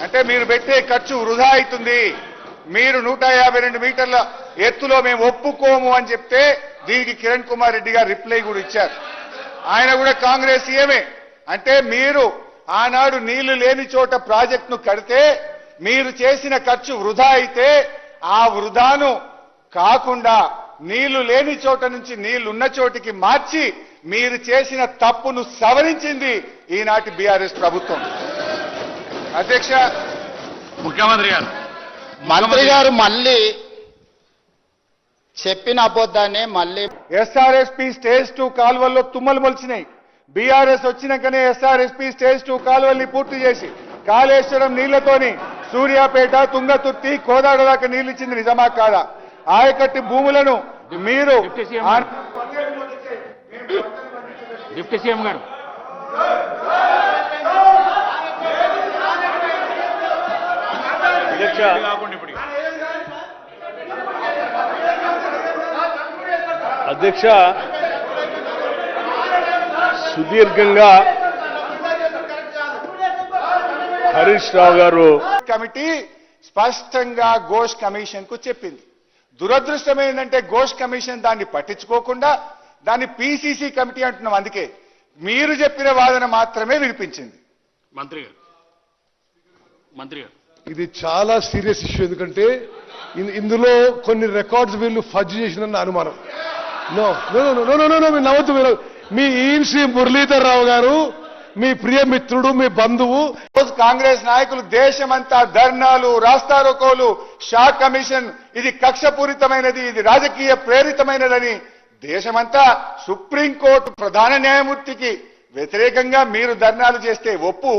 అంటే మీరు పెట్టే ఖర్చు వృధా అవుతుంది, మీరు 152 మీటర్ల ఎత్తులో మేము ఒప్పుకోము అని చెప్తే దీనికి కిరణ్ కుమార్ రెడ్డి గారు రిప్లై కూడా ఇచ్చారు. ఆయన కూడా కాంగ్రెస్ సీఎమే. అంటే మీరు ఆనాడు నీళ్లు లేని చోట ప్రాజెక్టును కడితే మీరు చేసిన ఖర్చు వృధా అయితే ఆ వృధాను కాకుండా నీళ్లు లేని చోట నుంచి నీళ్లున్న చోటికి మార్చి మీరు చేసిన తప్పును సవరించింది ఈనాటి బీఆర్ఎస్ ప్రభుత్వం. అధ్యక్ష, ముఖ్యమంత్రి గారు మంత్రి గారు మళ్ళీ చెప్పిన అబద్ధాన్ని మళ్ళీ ఎస్ఆర్ఎస్పీ స్టేజ్ 2 కాలువల్లో తుమ్మలు మొలిచినాయి. బీఆర్ఎస్ వచ్చినాకనే ఎస్ఆర్ఎస్పీ స్టేజ్ 2 కాలువల్ని పూర్తి చేసి కాళేశ్వరం నీళ్లతోని సూర్యాపేట, తుంగతుర్తి, కోదాడ దాకా నీళ్లు ఇచ్చింది నిజమా కాదా? ఆయకట్టి భూములను మీరు డిప్యూటీ సీఎం గారు అధ్యక్ష, సుదీర్ఘంగా హరీష్ రావు గారు కమిటీ స్పష్టంగా ఘోష్ కమిషన్ కు చెప్పింది. దురదృష్టం ఏంటంటే ఘోష్ కమిషన్ దాన్ని పట్టించుకోకుండా దాన్ని పీసీసీ కమిటీ అంటున్నాం. అందుకే మీరు చెప్పిన వాదన మాత్రమే వినిపించింది. మంత్రి గారు ఇది చాలా సీరియస్ ఇష్యూ. ఎందుకంటే ఇందులో కొన్ని రికార్డ్స్ వీళ్ళు ఫజ్ చేసిన అనుమానం. No no no no no no మీరు నవ్వుతూ, మీరు మీ శ్రీ మురళీధర్ రావు గారు మీ ప్రియ మిత్రుడు, మీ బంధువు. కాంగ్రెస్ నాయకులు దేశమంతా ధర్నాలు, రాస్తారోకోలు, షా కమిషన్ ఇది కక్షపూరితమైనది, ఇది రాజకీయ ప్రేరితమైనదని దేశమంతా సుప్రీంకోర్టు ప్రధాన న్యాయమూర్తికి వ్యతిరేకంగా మీరు ధర్నాలు చేస్తే ఒప్పు,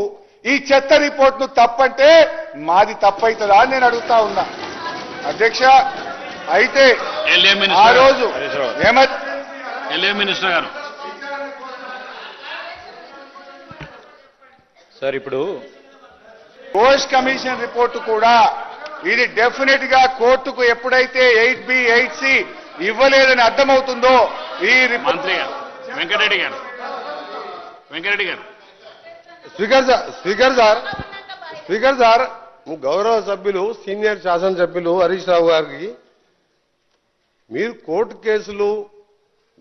ఈ చెత్త రిపోర్ట్ను తప్పంటే మాది తప్పైతుందా అని నేను అడుగుతా ఉన్నా. అధ్యక్ష, అయితే ఆ రోజు మినిస్టర్ గారు సార్, ఇప్పుడు ఘోష్ కమిషన్ రిపోర్టు కూడా ఇది డెఫినెట్ గా కోర్టుకు ఎప్పుడైతే 8B 8C ఇవ్వలేదని అర్థమవుతుందో ఈ మంత్రి గారు వెంకటరెడ్డి గారు స్పీకర్ సార్, గౌరవ సభ్యులు సీనియర్ శాసనసభ్యులు హరీష్ రావు గారికి మీరు కోర్టు కేసులు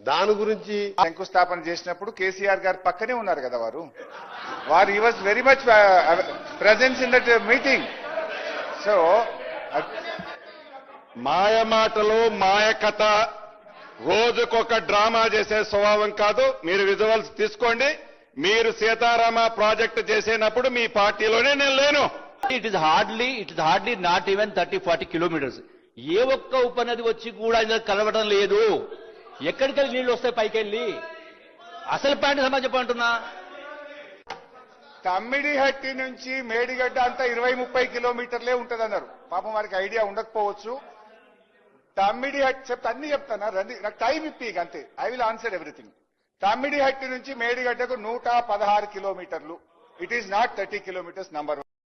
దాని గురించి శంకుస్థాపన చేసినప్పుడు కేసీఆర్ గారు పక్కనే ఉన్నారు కదా. వారు he was very much presence in that meeting. So మాయ మాటలు, మాయ కథ, రోజుకొక డ్రామా చేసే స్వభావం కాదు. మీరు విజువల్స్ తీసుకోండి. మీరు సీతారామ ప్రాజెక్టు చేసేటప్పుడు మీ పార్టీలోనే నేను లేను. It is hardly not even 30-40 kilometres. ఏ ఒక్క ఉపనది వచ్చి కూడా ఇలా కలవడం లేదు. ఎక్కడికెళ్ళి నీళ్లు వస్తాయి పైకెళ్ళి? అసలు పాయింట్ సమాజం చెప్పంటున్నా. తమ్మిడిహట్టి నుంచి మేడిగడ్డ అంతా 20-30 కిలోమీటర్లే ఉంటదన్నారు. పాపం వారికి ఐడియా ఉండకపోవచ్చు. తమ్మిడిహట్టి అన్ని చెప్తానా, రండి నాకు టైం ఇప్పి అంతే. I will answer everything. Tummidihatti నుంచి మేడిగడ్డకు 116 కిలోమీటర్లు. It is not 30 kilometres number